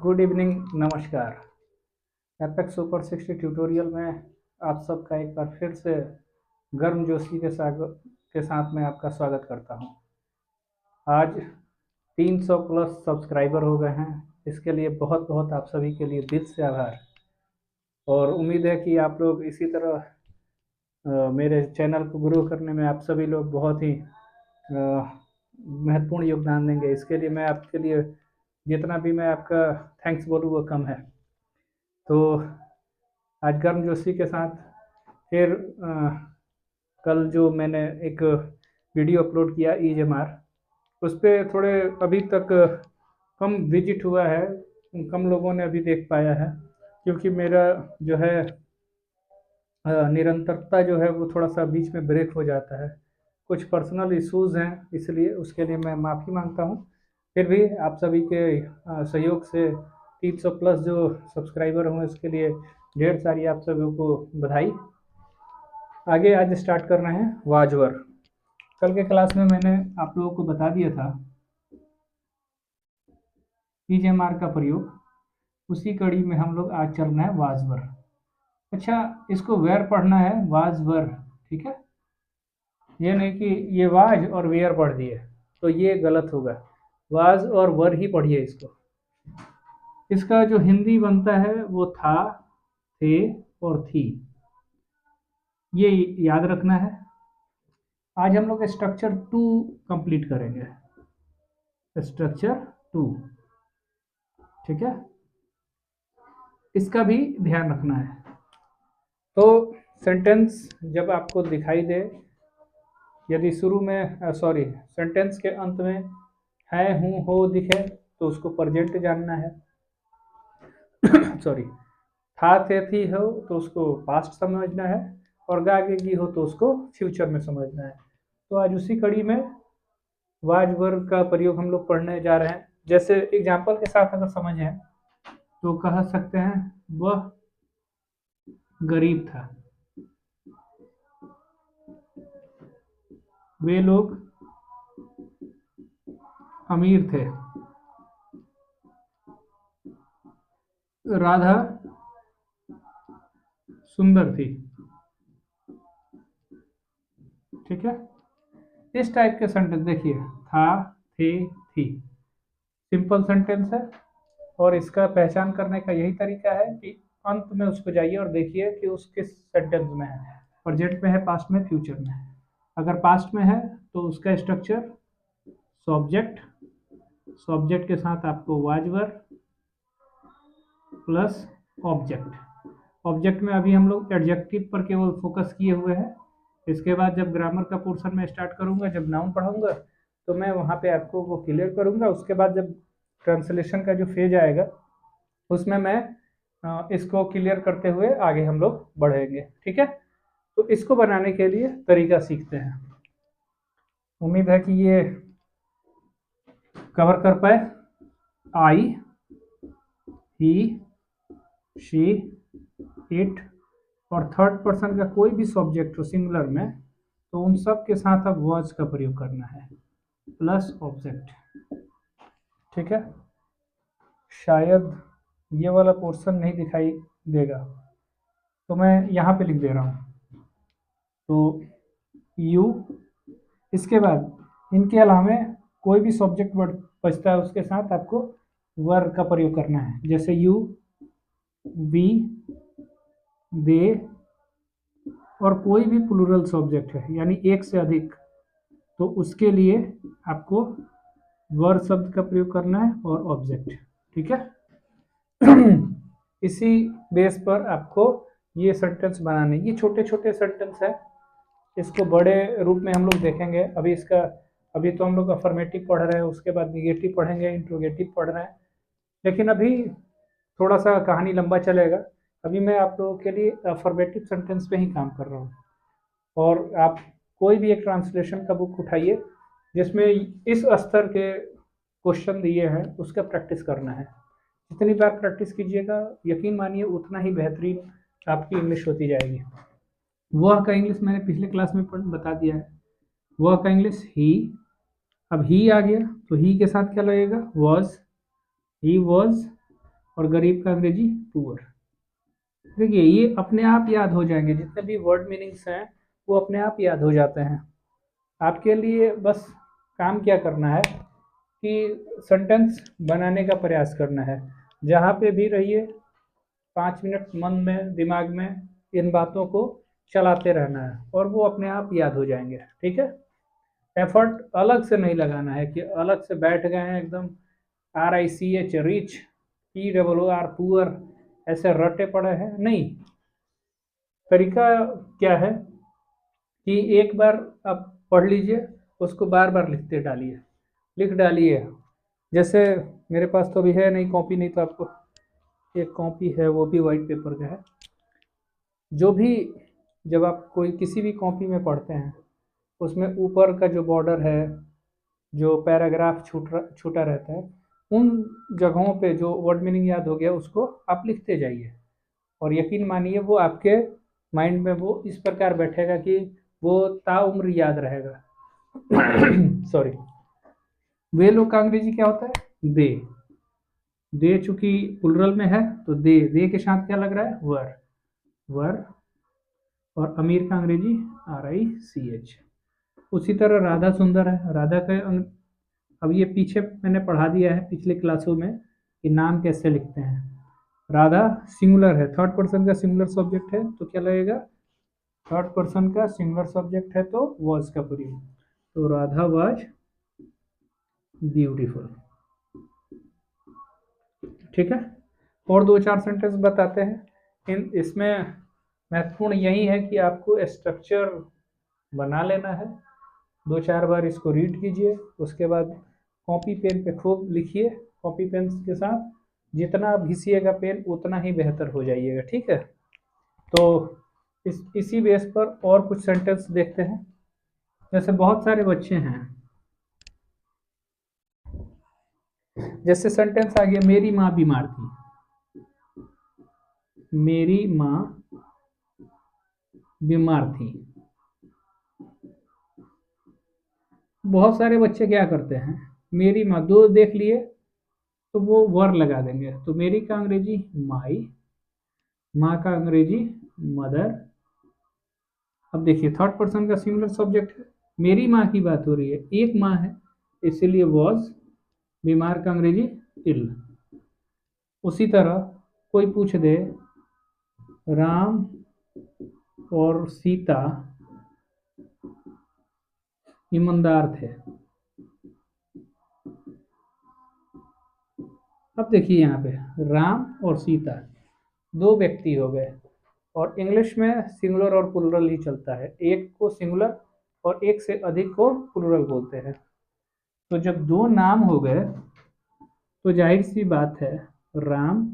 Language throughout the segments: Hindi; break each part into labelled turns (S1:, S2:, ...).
S1: गुड इवनिंग, नमस्कार। एपेक्स सुपर 60 ट्यूटोरियल में आप सबका एक बार फिर से गर्मजोशी के साथ मैं आपका स्वागत करता हूं। आज 300 प्लस सब्सक्राइबर हो गए हैं। इसके लिए बहुत बहुत आप सभी के लिए दिल से आभार और उम्मीद है कि आप लोग इसी तरह मेरे चैनल को ग्रो करने में आप सभी लोग बहुत ही महत्वपूर्ण योगदान देंगे। इसके लिए मैं आपके लिए जितना भी मैं आपका थैंक्स बोलूँ वो कम है। तो आज गर्मजोशी के साथ फिर कल जो मैंने एक वीडियो अपलोड किया EMR, उस पर थोड़े अभी तक कम विजिट हुआ है, कम लोगों ने अभी देख पाया है, क्योंकि मेरा जो है निरंतरता जो है वो थोड़ा सा बीच में ब्रेक हो जाता है। कुछ पर्सनल इश्यूज़ हैं, इसलिए उसके लिए मैं माफ़ी मांगता हूँ। फिर भी आप सभी के सहयोग से 300 प्लस जो सब्सक्राइबर हुए उसके लिए ढेर सारी आप सभी को बधाई। आगे आज स्टार्ट करना है वाजवर। कल के क्लास में मैंने आप लोगों को बता दिया था EMR का प्रयोग, उसी कड़ी में हम लोग आज चलना है वाजवर। अच्छा, इसको वेर पढ़ना है वाजवर, ठीक है। ये नहीं कि ये वाज और वेयर पढ़ दिए तो ये गलत होगा। वाज और वर ही पढ़िए इसको। इसका जो हिंदी बनता है वो था, थे और थी, ये याद रखना है। आज हम लोग स्ट्रक्चर 2 कंप्लीट करेंगे, स्ट्रक्चर 2, ठीक है। इसका भी ध्यान रखना है। तो सेंटेंस जब आपको दिखाई दे, यदि शुरू में सेंटेंस के अंत में है, हूँ, हो दिखे तो उसको प्रेजेंट जानना है। सॉरी, था, थे, थी हो तो उसको पास्ट समझना है, और आगे की हो तो उसको फ्यूचर में समझना है। तो आज उसी कड़ी में वाज वर्ग का प्रयोग हम लोग पढ़ने जा रहे हैं। जैसे एग्जाम्पल के साथ अगर समझें तो कह सकते हैं वह गरीब था, वे लोग अमीर थे, राधा सुंदर थी, ठीक है। इस टाइप के सेंटेंस देखिए, था, थे, थी, सिंपल सेंटेंस है। और इसका पहचान करने का यही तरीका है कि अंत में उसको जाइए और देखिए कि उस किस सेंटेंस में है, प्रेजेंट में है, पास्ट में, फ्यूचर में है। अगर पास्ट में है तो उसका स्ट्रक्चर सब्जेक्ट, सब्जेक्ट के साथ आपको वाजवर प्लस ऑब्जेक्ट। ऑब्जेक्ट में अभी हम लोग एडजेक्टिव पर केवल फोकस किए हुए हैं। इसके बाद जब ग्रामर का पोर्शन में स्टार्ट करूंगा, जब नाउन पढ़ाऊंगा तो मैं वहाँ पे आपको वो क्लियर करूंगा। उसके बाद जब ट्रांसलेशन का जो फेज आएगा उसमें मैं इसको क्लियर करते हुए आगे हम लोग बढ़ेंगे, ठीक है। तो इसको बनाने के लिए तरीका सीखते हैं। उम्मीद है कि ये कवर कर पाए। आई, ही, शी, इट और थर्ड पर्सन का कोई भी सब्जेक्ट हो सिंगुलर में तो उन सब के साथ अब वाज का प्रयोग करना है प्लस ऑब्जेक्ट, ठीक है। शायद ये वाला पोर्शन नहीं दिखाई देगा तो मैं यहाँ पे लिख दे रहा हूँ। तो यू, इसके बाद इनके अलावा कोई भी सब्जेक्ट वर्ड बचता है उसके साथ आपको वर्ब का प्रयोग करना है। जैसे यू, वी, दे और कोई भी प्लूरल सब्जेक्ट है यानी एक से अधिक, तो उसके लिए आपको वर्ब शब्द का प्रयोग करना है और ऑब्जेक्ट, ठीक है। इसी बेस पर आपको ये सेंटेंस बनाने, ये छोटे छोटे सेंटेंस है, इसको बड़े रूप में हम लोग देखेंगे। अभी तो हम लोग अफर्मेटिव पढ़ रहे हैं, उसके बाद निगेटिव पढ़ेंगे, इंट्रोगेटिव पढ़ रहे हैं, लेकिन अभी थोड़ा सा कहानी लंबा चलेगा। अभी मैं आप लोगों के लिए अफर्मेटिव सेंटेंस पे ही काम कर रहा हूँ। और आप कोई भी एक ट्रांसलेशन का बुक उठाइए जिसमें इस स्तर के क्वेश्चन दिए हैं, उसका प्रैक्टिस करना है। जितनी बार प्रैक्टिस कीजिएगा यकीन मानिए उतना ही बेहतरीन आपकी इंग्लिश होती जाएगी। वह का इंग्लिश मैंने पिछले क्लास में बता दिया है। वह का इंग्लिश ही, अब ही आ गया तो ही के साथ क्या लगेगा, वॉज, ही वॉज और गरीब का अंग्रेजी पुअर। देखिए ये अपने आप याद हो जाएंगे, जितने भी वर्ड मीनिंग्स हैं वो अपने आप याद हो जाते हैं। आपके लिए बस काम क्या करना है कि सेंटेंस बनाने का प्रयास करना है। जहाँ पे भी रहिए 5 मिनट मन में दिमाग में इन बातों को चलाते रहना है और वो अपने आप याद हो जाएंगे। ठीक है, एफर्ट अलग से नहीं लगाना है कि अलग से बैठ गए हैं एकदम RICH रिच POOR पुअर ऐसे रटे पड़े हैं, नहीं। तरीका क्या है कि एक बार आप पढ़ लीजिए, उसको बार बार लिख डालिए। जैसे मेरे पास तो अभी है नहीं कॉपी, नहीं तो आपको एक कॉपी है, वो भी वाइट पेपर का है। जो भी जब आप कोई किसी भी कॉपी में पढ़ते हैं उसमें ऊपर का जो बॉर्डर है, जो पैराग्राफ छूटा रहता है, उन जगहों पे जो वर्ड मीनिंग याद हो गया उसको आप लिखते जाइए और यकीन मानिए वो आपके माइंड में वो इस प्रकार बैठेगा कि वो ताउम्र याद रहेगा। सॉरी। वे लोग का अंग्रेजी क्या होता है? दे चूंकि प्लुरल में है तो दे के साथ क्या लग रहा है? वर। और अमीर का अंग्रेजी RICH। उसी तरह राधा सुंदर है, राधा का अब ये पीछे मैंने पढ़ा दिया है पिछले क्लासों में कि नाम कैसे लिखते हैं। राधा सिंगुलर है, थर्ड पर्सन का सिंगुलर सब्जेक्ट है तो क्या लगेगा? थर्ड पर्सन का सिंगुलर सब्जेक्ट है तो वॉज का प्रयोग, तो राधा वाज ब्यूटीफुल। ठीक है, और 2-4 सेंटेंस बताते हैं। इसमें महत्वपूर्ण यही है कि आपको स्ट्रक्चर बना लेना है। 2-4 बार इसको रीड कीजिए, उसके बाद कॉपी पेन पे खूब लिखिए। कॉपी पेन के साथ जितना आप घिसिएगा पेन उतना ही बेहतर हो जाइएगा। ठीक है, तो इसी बेस पर और कुछ सेंटेंस देखते हैं। जैसे बहुत सारे बच्चे हैं, जैसे सेंटेंस आ गया मेरी माँ बीमार थी। मेरी माँ बीमार थी। बहुत सारे बच्चे क्या करते हैं, मेरी माँ दो देख लिए तो वो वर लगा देंगे, तो मेरी का अंग्रेजी माई, माँ का अंग्रेजी मदर। अब देखिए थर्ड पर्सन का सिंगुलर सब्जेक्ट है, मेरी माँ की बात हो रही है, एक माँ है इसीलिए वॉज। बीमार का अंग्रेजी इल। उसी तरह कोई पूछ दे राम और सीता ईमानदार थे। अब देखिए यहाँ पे राम और सीता दो व्यक्ति हो गए, और इंग्लिश में सिंगुलर और प्लुरल ही चलता है, एक को सिंगुलर और एक से अधिक को प्लुरल बोलते हैं। तो जब दो नाम हो गए तो जाहिर सी बात है राम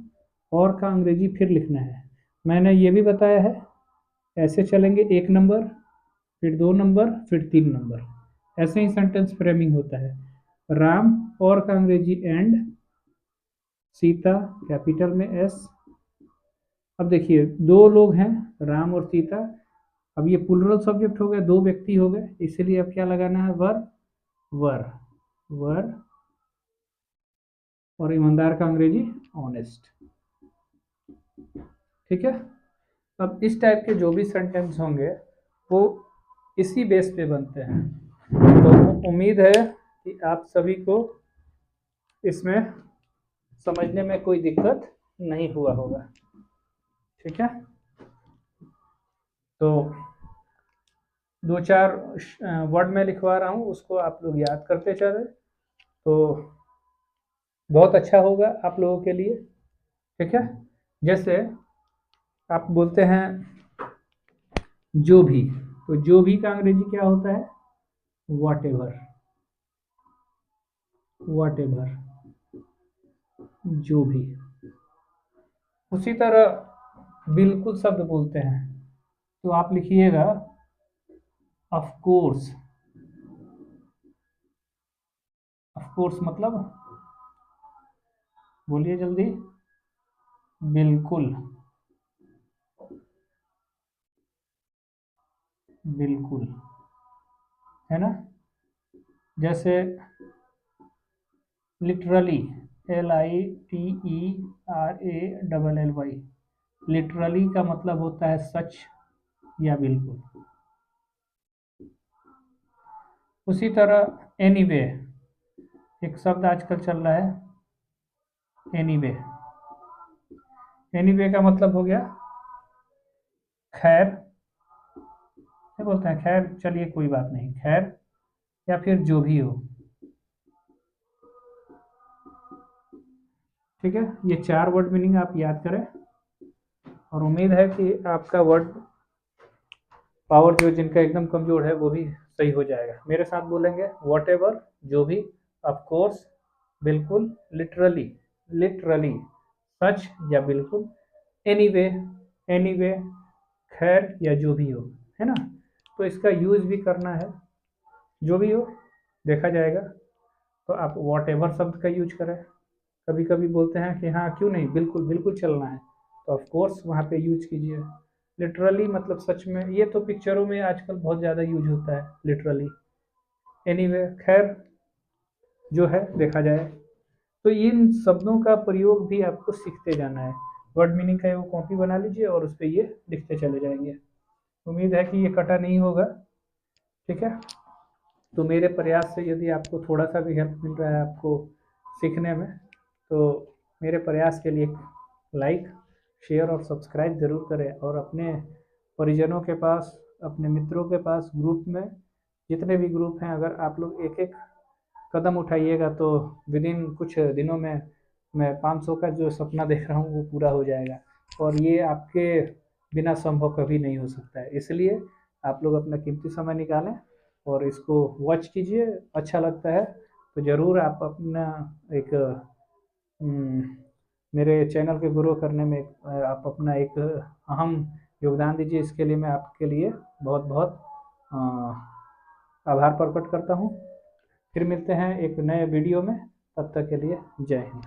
S1: और का अंग्रेजी फिर लिखना है। मैंने ये भी बताया है, ऐसे चलेंगे 1 नंबर, फिर 2 नंबर, फिर 3 नंबर, ऐसे ही सेंटेंस फ्रेमिंग होता है। राम और का अंग्रेजी एंड, सीता कैपिटल में S। अब देखिए दो लोग हैं राम और सीता, अब ये प्लुरल सब्जेक्ट हो गए, दो व्यक्ति हो गए, इसीलिए अब क्या लगाना है? वर। और ईमानदार का अंग्रेजी ऑनेस्ट। ठीक है, अब इस टाइप के जो भी सेंटेंस होंगे वो इसी बेस पे बनते हैं। तो उम्मीद है कि आप सभी को इसमें समझने में कोई दिक्कत नहीं हुआ होगा। ठीक है, तो 2-4 वर्ड में लिखवा रहा हूँ, उसको आप लोग याद करते चले तो बहुत अच्छा होगा आप लोगों के लिए। ठीक है, जैसे आप बोलते हैं जो भी, तो जो भी का अंग्रेजी क्या होता है? वॉट एवर, जो भी। उसी तरह बिल्कुल शब्द बोलते हैं तो आप लिखिएगा ऑफ कोर्स। ऑफ कोर्स मतलब, बोलिए जल्दी। बिल्कुल, बिल्कुल, है ना। जैसे लिटरली, LITERALLY। लिटरली का मतलब होता है सच या बिल्कुल। उसी तरह एनीवे, एक शब्द आजकल चल रहा है एनीवे। एनीवे का मतलब हो गया खैर, क्या बोलते हैं, खैर चलिए कोई बात नहीं, खैर या फिर जो भी हो। ठीक है, ये 4 वर्ड मीनिंग आप याद करें और उम्मीद है कि आपका वर्ड पावर जो जिनका एकदम कमजोर है वो भी सही हो जाएगा। मेरे साथ बोलेंगे व्हाटएवर, जो भी, ऑफ कोर्स, बिल्कुल, लिटरली, लिटरली, सच या बिल्कुल, एनीवे, एनीवे, खैर या जो भी हो, है ना। तो इसका यूज भी करना है, जो भी हो देखा जाएगा। तो आप व्हाटएवर शब्द का यूज करें। कभी कभी बोलते हैं कि हाँ क्यों नहीं, बिल्कुल बिल्कुल चलना है, तो ऑफ कोर्स वहाँ पे यूज कीजिए। लिटरली मतलब सच में, ये तो पिक्चरों में आजकल बहुत ज़्यादा यूज होता है लिटरली। एनीवे, खैर जो है देखा जाए। तो इन शब्दों का प्रयोग भी आपको सीखते जाना है। वर्ड मीनिंग का वो कॉपी बना लीजिए और उस पर ये लिखते चले जाएंगे। उम्मीद है कि ये कटा नहीं होगा। ठीक है, तो मेरे प्रयास से यदि आपको थोड़ा सा भी हेल्प मिल रहा है आपको सीखने में, तो मेरे प्रयास के लिए लाइक, शेयर और सब्सक्राइब ज़रूर करें। और अपने परिजनों के पास, अपने मित्रों के पास, ग्रुप में, जितने भी ग्रुप हैं, अगर आप लोग एक एक कदम उठाइएगा तो विद इन कुछ दिनों में मैं 500 का जो सपना देख रहा हूँ वो पूरा हो जाएगा। और ये आपके बिना संभव कभी नहीं हो सकता है। इसलिए आप लोग अपना कीमती समय निकालें और इसको वॉच कीजिए। अच्छा लगता है तो ज़रूर आप अपना एक मेरे चैनल के ग्रो करने में आप अपना एक अहम योगदान दीजिए। इसके लिए मैं आपके लिए बहुत बहुत आभार प्रकट करता हूँ। फिर मिलते हैं एक नए वीडियो में, तब तक के लिए जय हिंद।